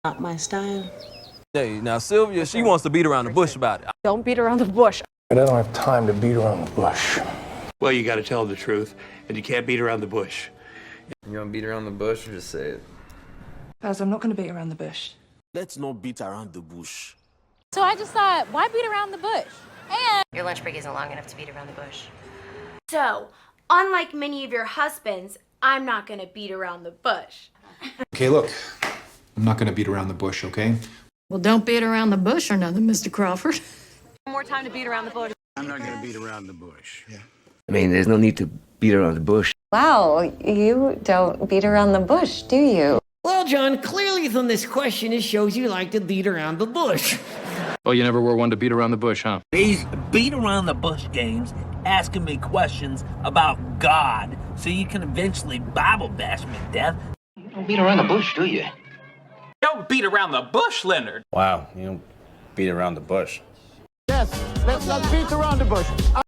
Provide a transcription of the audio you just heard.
Not my style. Hey, now Sylvia, she wants to beat around the bush about it. Don't beat around the bush. But I don't have time to beat around the bush. Well, you got to tell the truth, and you can't beat around the bush. You want to beat around the bush or just say it? Paz, I'm not going to beat around the bush. Let's not beat around the bush. So I just thought, why beat around the bush? And your lunch break isn't long enough to beat around the bush. So, unlike many of your husbands, I'm not gonna beat around the bush. Okay, look, I'm not gonna beat around the bush, okay? Well, don't beat around the bush or nothing, Mr. Crawford. One more time to beat around the bush. I'm not going to beat around the bush. Yeah. I mean, there's no need to beat around the bush. Wow, you don't beat around the bush, do you? Well, John, clearly from this question, it shows you like to beat around the bush. Oh, you never were one to beat around the bush, huh? These beat around the bush games asking me questions about God so you can eventually Bible bash me to death. You don't beat around the bush, do you? Don't beat around the bush, Leonard. Wow, you don't beat around the bush. Yes, let's not beat around the bush.